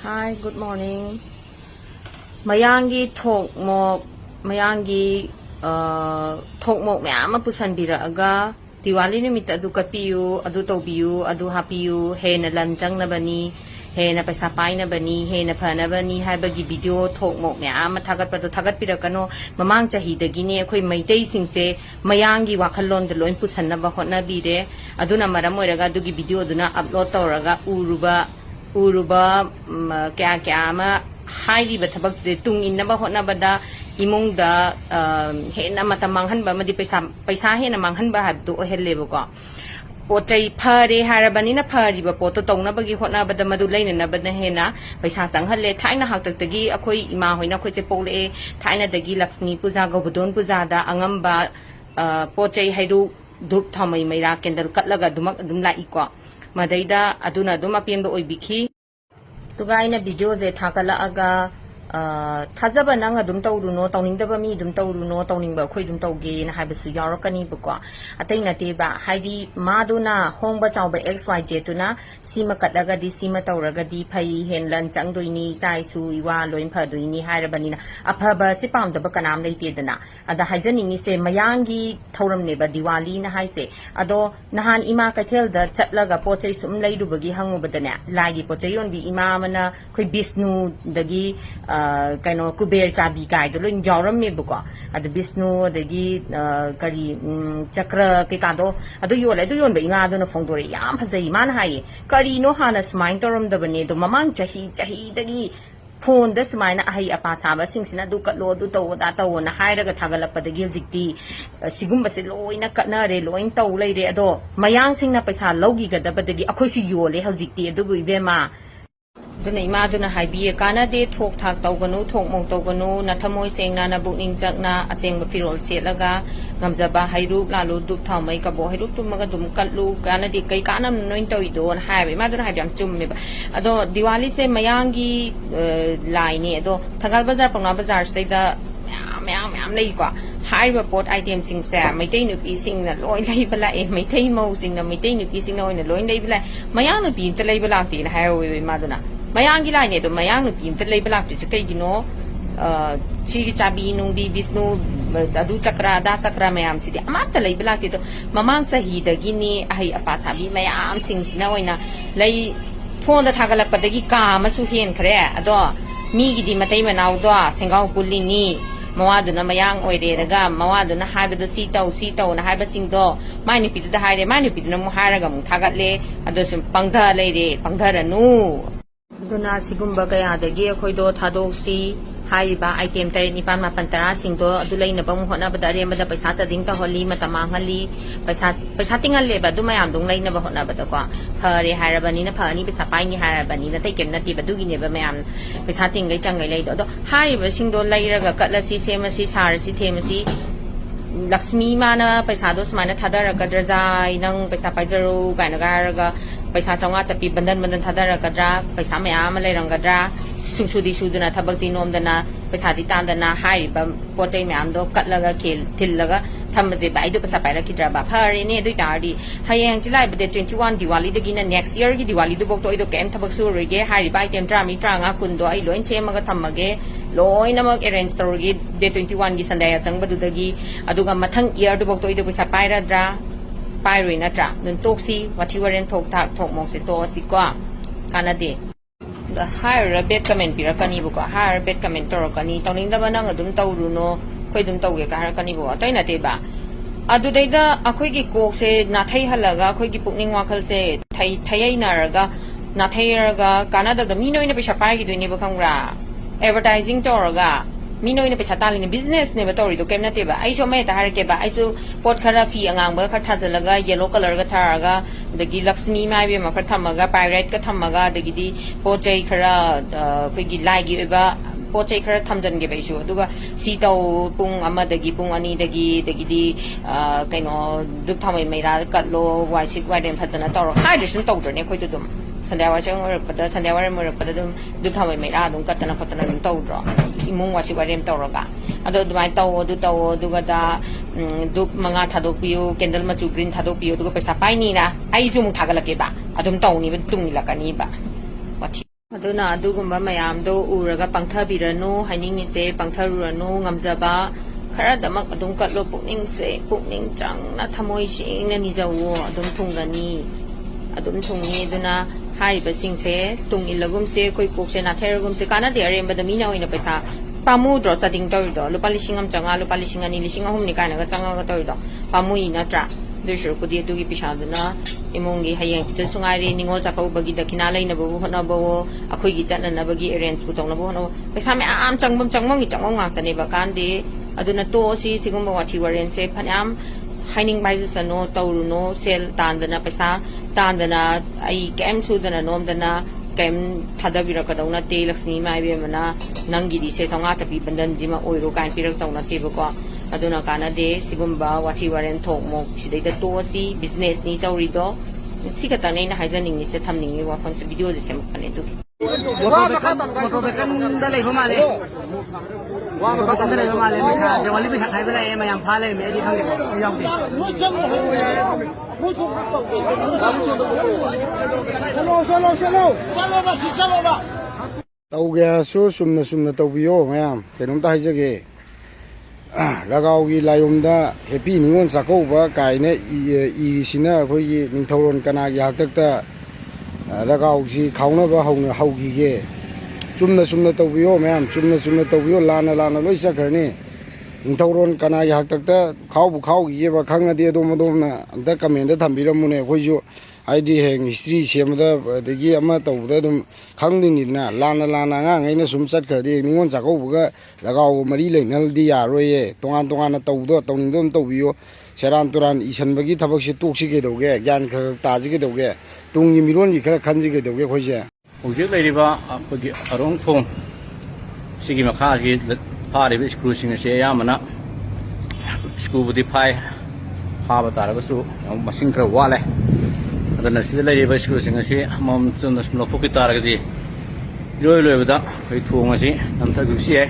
Hi, good morning. Mayangi Thok Mok Mayangi Thok Mok maya ma pusan bira aga Diwali nimit adu kapiyu adu tawbiyu adu hapiyu he na lanjang na bani he na paisa pai na bani he na phana bani haibagi video Thok Mok maya ma thagat padu thagat pirakano mamang chahi dagi ne akhoi maitai singse Mayangi wakhalon de loin pusan na ba hotna bire aduna maram oiraga dugi video aduna upload tawraga uruba kya ma hairi ba thabak de tung in na ba hotna bada imong da he na mata manghan ba madi paisa he na manghan ba habdu ohelle bo ko potai phare harabani na phari ba poto tongna bagi hotna bada madu leina na bada he na paisa sanghalle thaina haktak tagi akhoi ima hoina khoi se pole thaina dagi Lakshmi puja gobodon puja da angamba pochai hairu dup thamai maira kendal katlaga dumak dum lai ko madaida aduna dum apiem do oibiki tuga ina video je thakala aga Thajaba nang adum tawruno tawningdaba mi dum tawruno tawningba khoi dum tawge na haibasu yarakani buko atai na te ba haidi maduna hongba chawba xyz tuna sima katlaga di sima tawraga di phai henlan changdoini sai su iwa loin phadoini hairabani na aphaba se pamdaba kanam leite dana ada haijani ni se mayangi thauram ne ba Diwali na haise ado nahan ima kaithel da chatlaga pochai sum leidubagi hangubadane lagi pochai yonbi ima mana khoi Vishnu dagi kaino kuber chabi kai do lin yawram me buko ad Vishnu dagi kari chakra ke ka do adu yon be nga do na phong do yam phajai man hai Karino hana smile toram da bane do mamang chahi dagi phone da smile na ai apa saba singsina du katlo du to da to na hairaga thagalap dagi jikti sigumba se loina katna re loin to lai re ado mayang singna paisa logi ga da badagi akhoi si yole hajikti adu bu ibe ma duna ima duna haibiye kana de thok thak tawganu thok mong tawganu na thamoi sengna na bukning jakna asengba firol selaga ngamjaba hairu lalu dup thamai ka bo hairu tumaga dum kallu kana de kai kanam noin toido na haibe ma duna haibyam chumme ba ado Diwali se mayangi lai ni ado Thagal bazar pangna bazar stai da ma'am lei kwa haiba pot item sing sa maitai nu pi sing na loi lai bala e maitai mo sing na maitai nu pi sing na oina loi lai bala mayang nu pi ta lai bala ti na haiwe ma duna Mayangi lai ne do mayang nu pi ta lai bala ti se kai gino chi chabi nu bi Vishnu adu chakra da sakra mayam si ama ta lai bala ti do mamang sahi da gini ai apa sabi mayam sing sina oina lai phone da thagalak padagi ka ma su hen khre ado mi gi di matai manaw do sengau pulini mawaduna mayang oireraga mawaduna haibadu si tau na haiba singdo mani pidu da haire mani pidu na mu haraga mu thagatle ado sum pangdha leire pangdharanu duna sigumba kaya dagi akhoi do thadoksi haiba item tare nipan mapan tara singdo adulai na bang hona badare mada paisa chading ta holi matamangali paisa tingal le ba du mayam dung lai na ba hona bada kwa phare harabani na phani paisa pai ni harabani na tai kem na ti badugi ne ba mayam paisa tingai changai lai do haiba singdo lairaga katlasi semasi sarasi themasi Lakshmi mana paisa do smana thadaraga drajai nang paisa paijaru kaina garaga paisa chonga chapi bandan thadaraga paisa mayam lairanggadra sungsudi suduna thabakti nomdana paisa di tandana haiba pochai mayam do katlaga khel thillaga thamje bai do paisa paira kidra ba phare ne doi tardi hayang chilai bade 21 Diwali dagi na next year gi Diwali do bokto ido kem thabak su rege hari bai tem drami tranga kundo ai loin chemaga thamage loi namak arrange torgi day 21 gi sandaya sangbadu dagi aduga mathang year do bokto ido paisa paira dra pairoi na tra nun toksi wathi waren thok thak thok mok se to si kwa kanade the higher bed comment pirakani buko higher bed comment torokani tawning da banang adum tawruno khoi dum tawge ka harakani bu atoi na te ba adudaida akhoi gi kok se na thai halaga akhoi gi pukning wakhal se thai naraga na thai raga kanada da mi noi na pesa pai gi doini bu khangra advertising toraga mi noi na pesa tali ni business ne ba tori do kem na te ba ai so me ta har ke ba ai so pot khara fi angang ba kha thajalaga yellow color ga tharaga dagi Lakshmi mai be ma kha thamaga pirate ka thamaga dagi di pochai khara khoi gi lai gi ba pochai khara thamjan ge ba isu aduga si taw pung ama dagi pung ani dagi di kaino dup thamai mai ra katlo wai sik wai den phajana tawro hai de sun tawdr ne khoi dum Sandyawa chang pada sandyawa re pada dum dup thamai mai ra dum katana dum tawdro imung wasi warem tawraga ado dumai taw duga da dup manga thadok piu candle machu green thadok piu duga paisa pai ni na ai zum thagalake ba adum tawni ba tung lakani ba wathi ꯑꯗꯨꯅ ꯑꯗꯨꯒꯨꯝꯕ ꯃꯌꯥꯝꯗꯣ ꯎꯔꯒ ꯄꯪꯊꯕꯤꯔꯅꯨ ꯍꯥꯏꯅꯤꯡꯉꯤꯁꯦ ꯄꯪꯊꯔꯨꯔꯅꯨ ꯉꯝꯖꯕ ꯈꯔꯗꯃꯛ ꯑꯗꯨꯝ ꯀꯠꯂꯣ ꯄꯨꯛꯅꯤꯡ ꯆꯪꯅ ꯊꯃꯣꯏ ꯁꯦꯡꯅ ꯅꯤꯖꯧꯋꯣ ꯑꯗꯨꯝ ꯊꯨꯡꯒꯅꯤ ꯑꯗꯨꯝ ꯊꯨꯡꯅꯤ ꯑꯗꯨꯅ ꯍꯥꯏꯔꯤꯕꯁꯤꯡꯁꯦ ꯇꯨꯡ ꯏꯜꯂꯒꯨꯝꯁꯦ ꯑꯩꯈꯣꯏ ꯀꯣꯛꯁꯦ ꯅꯥꯊꯩꯔꯒꯨꯝꯁꯦ ꯀꯥꯟꯅꯗꯦ ꯑꯔꯦꯝꯕꯗ ꯃꯤꯅ ꯑꯣꯏꯅ ꯄꯩꯁꯥ ꯄꯥꯝꯃꯨꯗ꯭ꯔꯣ ꯆꯥꯗꯤꯡ ꯇꯧꯔꯤꯗꯣ ꯂꯨꯄꯥ 1,500 ꯂꯨꯄꯥ 2,000 2,000 ꯀꯥꯏꯅꯒ ꯆꯪꯉꯒ ꯇꯧꯔꯤꯗꯣ ꯄꯥꯝꯃꯨꯏ ꯅꯠꯇ꯭ꯔꯥ ꯑꯗꯨꯏ ꯁꯔꯨꯛꯄꯨꯗꯤ ꯑꯗꯨꯒꯤ ꯄꯩꯁꯥꯗꯨꯅ ꯏꯃꯨꯡꯒꯤ ꯍꯌꯦꯡꯁꯤꯗꯁꯨ ꯉꯥꯏꯔꯦ ꯅꯤꯉꯣꯜ ꯆꯥꯛꯀꯧꯕꯒꯤ ꯗꯈꯤꯅꯥ ꯂꯩꯅꯕꯕꯨ ꯍꯣꯠꯅꯕꯋꯣ ꯑꯩꯈꯣꯏꯒꯤ ꯆꯠꯅꯅꯕꯒꯤ ꯑꯦꯔꯦꯟꯖꯕꯨ ꯇꯧꯅꯕ ꯍꯣꯠꯅꯕ ꯄꯩꯁꯥ ꯃꯌꯥꯝ ꯆꯪꯐꯝ ꯉꯥꯛꯇꯅꯦꯕ ꯀꯥꯟꯗꯦ ꯑꯗꯨꯅ ꯇꯣꯛꯑꯁꯤ ꯁꯤꯒꯨꯝꯕ ꯋꯥꯊꯤ ꯋꯥꯔꯦꯟꯁꯦ ꯐꯅꯌꯥꯝ ꯍꯥꯏꯅꯤꯡꯕ ꯍꯥꯏꯖꯁꯅꯣ ꯇꯧꯔꯨꯅꯣ ꯁꯦꯜ ꯇꯥꯟꯗꯅ ꯄꯩꯁꯥ ꯇꯥꯟꯗꯅ ꯑꯩ ꯀꯩꯝ ꯁꯨꯗꯅ ꯅꯣꯝꯗꯅ ꯀꯩꯝ ꯊꯥꯗꯕꯤꯔꯛꯀꯗꯧ ꯅꯠꯇꯦ ꯂꯛꯁꯃꯤ ꯏꯃꯥ ꯏꯕꯦꯝꯃꯅ ꯅꯪꯒꯤꯗꯤ ꯁꯦ 5,000 ꯆꯞꯄꯤ ꯕꯟꯗꯟꯁꯤꯃ ꯑꯣꯏꯔꯣ ꯀꯥꯏꯅ ꯄꯤꯔꯛꯇꯧ ꯅꯠꯇꯦꯕꯀꯣ ꯑꯗꯨꯅ ꯀꯥꯟꯅꯗꯦ ꯁꯤꯒꯨꯝꯕ ꯋꯥꯊꯤ ꯋꯥꯔꯦꯟ ꯊꯣꯛꯃꯣꯛ ꯁꯤꯗꯩꯗ ꯇꯣꯛꯑꯁꯤ ꯕꯤꯖꯤꯅꯦꯁꯅꯤ ꯇꯧꯔꯤꯗꯣ ꯁꯤ ꯈꯛꯇꯅꯦ ꯑꯩꯅ ꯍꯥꯏꯖꯅꯤꯡꯉꯤꯁꯦ ꯊꯝꯅꯤꯡꯉꯤ ꯋꯥꯐꯝꯁꯦ ꯚꯤꯗꯤꯑꯣꯁꯦ ꯁꯦꯝꯃꯛꯄꯅꯦ ꯑꯗꯨꯒꯤ ꯃꯣꯇꯣꯔꯕꯦꯀꯟꯗ ꯂꯩꯕ ꯃꯥꯜꯂꯦ ꯃꯣꯇꯣꯔꯕꯦꯀꯟꯗ ꯂꯩꯕ ꯃꯥꯜꯂꯦ ꯄꯩꯁꯥ ꯗꯤꯋꯥꯂꯤ ꯄꯩꯁꯥ ꯈꯥꯏꯕ ꯂꯥꯛꯑꯦ ꯃꯌꯥꯝ ꯐꯥ ꯂꯩꯔꯝꯃꯦ ꯑꯩꯗꯤ ꯈꯪꯗꯦꯀꯣ ꯑꯩ ꯌꯥꯎꯗꯦ ꯇꯧꯒꯦ ꯍꯥꯏꯔꯁꯨ ꯆꯨꯝꯅ ꯇꯧꯕꯤꯌꯣ ꯃꯌꯥꯝ ꯀꯩꯅꯣꯝꯇ ꯍꯥꯏꯖꯒꯦ ꯂꯒꯥꯎꯒꯤ ꯂꯥꯏꯌꯣꯝꯗ ꯍꯦꯄꯤ ꯅꯤꯉꯣꯜ ꯆꯥꯛꯀꯧꯕ ꯀꯥꯏꯅ ꯏꯔꯤꯁꯤꯅ ꯑꯩꯈꯣꯏꯒꯤ ꯅꯤꯡꯊꯧꯔꯣꯟ ꯀꯅꯥꯒꯤ ꯍꯥꯛꯇꯛꯇ ꯂꯒꯥꯎꯁꯤ ꯈꯥꯎꯅꯕ ꯍꯧꯈꯤꯒꯦ ꯆꯨꯝꯅ ꯇꯧꯕꯤꯌꯣ ꯃꯌꯥꯝ ꯆꯨꯝꯅ ꯇꯧꯕꯤꯌꯣ ꯂꯥꯟꯅ ꯂꯣꯏ ꯆꯠꯈ꯭ꯔꯅꯤ ꯅꯤꯡꯊꯧꯔꯣꯟ ꯀꯅꯥꯒꯤ ꯍꯥꯛꯇꯛꯇ ꯈꯥꯎꯈꯤꯒꯦꯕ ꯈꯪꯉꯗꯤ ꯑꯗꯣꯝꯅ ꯑꯝꯇ ꯀꯃꯦꯟꯗ ꯊꯝꯕꯤꯔꯝꯃꯨꯅꯦ ꯑꯩꯈꯣꯏꯁꯨ ꯍꯥꯏꯗꯤ ꯍꯌꯦꯡ ꯍꯤꯁꯇ꯭ꯔꯤ ꯁꯦꯝꯕꯗ ꯑꯗꯒꯤ ꯑꯃ ꯇꯧꯕꯗ ꯑꯗꯨꯝ ꯈꯪꯗꯣꯏꯅꯤꯗꯅ ꯂꯥꯟꯅ ꯑꯉꯥꯡꯉꯩꯅ ꯁꯨꯝ ꯆꯠꯈ꯭ꯔꯗꯤ ꯅꯤꯉꯣꯜ ꯆꯥꯛꯀꯧꯕꯒ ꯂꯒꯥꯎꯒ ꯃꯔꯤ ꯂꯩꯅꯔꯗꯤ ꯌꯥꯔꯣꯏꯌꯦ ꯇꯣꯉꯥꯟꯅ ꯇꯧꯕꯗꯣ ꯇꯧꯅꯤꯡꯗꯣ ꯑꯗꯨꯝ ꯇꯧꯕꯤꯌꯣ ꯁꯦꯔꯥꯟ ꯇꯨꯔꯥꯟ ꯏꯁꯟꯕꯒꯤ ꯊꯕꯛꯁꯤ ꯇꯣꯛꯁꯤ ꯀꯩꯗꯧꯒꯦ ꯒ꯭ꯌꯥꯟ ꯈꯔ ꯇꯥꯁꯤ ꯀꯩꯗꯧꯒꯦ ꯇꯨꯡꯒꯤ ꯃꯤꯔꯣꯟꯒꯤ ꯈꯔ ꯈꯟꯁꯤ ꯀꯩꯗꯧꯒꯦ ꯑꯩꯈꯣꯏꯁꯦ ꯍꯧꯖꯤꯛ ꯂꯩꯔꯤꯕ ꯑꯩꯈꯣꯏꯒꯤ ꯑꯔꯣꯡꯊꯣꯡ ꯁꯤꯒꯤ ꯃꯈꯥꯒꯤ ꯐꯥꯔꯤꯕ ꯁ꯭ꯀꯨꯜꯁꯤꯡ ꯑꯁꯤ ꯑꯌꯥꯝꯕꯅ ꯁ꯭ꯀꯨꯜꯕꯨꯗꯤ ꯐꯥꯕ ꯇꯥꯔꯒꯁꯨ ꯃꯁꯤꯡ ꯈꯔ ꯋꯥꯠꯂꯦ ꯑꯗꯨꯅ ꯁꯤꯗ ꯂꯩꯔꯤꯕ ꯁ꯭ꯀꯨꯜꯁꯤꯡ ꯑꯁꯤ ꯑꯃꯃꯝ ꯆꯨꯝꯅ ꯁꯨꯝ ꯂꯧꯊꯣꯛꯈꯤ ꯇꯥꯔꯒꯗꯤ ꯂꯣꯏꯕꯗ ꯑꯩꯈꯣꯏ ꯊꯣꯡ ꯑꯁꯤ ꯅꯝꯊꯈꯤꯕꯁꯨ ꯌꯥꯏ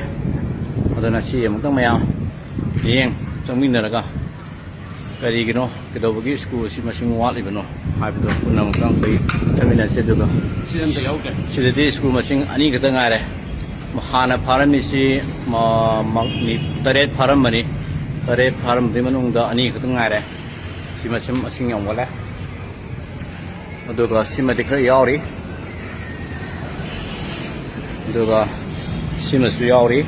ꯑꯗꯨꯅ ꯁꯤ ꯑꯃꯨꯛꯇꯪ ꯃꯌꯥꯝ ꯆꯪꯃꯤꯟꯅꯔꯒ ꯀꯔꯤꯒꯤꯅꯣ ꯀꯩꯗꯧꯕꯒꯤ ꯁ꯭ꯀꯨꯜ ꯑꯁꯤ ꯃꯁꯤꯡ ꯋꯥꯠꯂꯤꯕꯅꯣ ꯍꯥꯏꯕꯗꯣ ꯄꯨꯟꯅ ꯑꯃꯨꯛꯇꯪ ꯑꯩꯈꯣꯏ ꯆꯠꯃꯤꯟꯅꯁꯤ ꯑꯗꯨꯒ ꯁꯤꯗꯗꯤ ꯁ꯭ꯀꯨꯜ ꯃꯁꯤꯡ 2 ꯈꯛꯇ ꯉꯥꯏꯔꯦ ꯍꯥꯟꯅ ꯐꯥꯔꯝꯃꯤꯁꯤ 8 ꯐꯥꯔꯝꯕꯅꯤ 8 ꯐꯥꯔꯝꯕꯒꯤ ꯃꯅꯨꯡꯗ 2 ꯈꯛꯇ ꯉꯥꯏꯔꯦ ꯁꯤ ꯃꯁꯤꯡ ꯌꯥꯝ ꯋꯥꯠꯂꯦ ꯑꯗꯨꯒ ꯁꯤꯃꯗꯤ ꯈꯔ ꯌꯥꯎꯔꯤ ꯑꯗꯨꯒ ꯁꯤꯃꯁꯨ ꯌꯥꯎꯔꯤ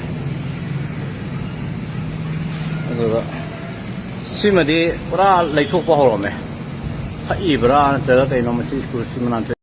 ꯑꯗꯨꯒ ꯁꯤꯃꯗꯤ ꯄꯨꯔꯥ ꯂꯩꯊꯣꯛꯄ ꯍꯧꯔꯝꯃꯦ ꯐꯛꯏꯕ꯭ꯔꯥ ꯅꯠꯇ꯭ꯔꯒ ꯀꯩꯅꯣ ꯃꯁꯤ ꯁ꯭ꯀꯨꯜꯁꯤ ꯃꯅꯥꯛꯇ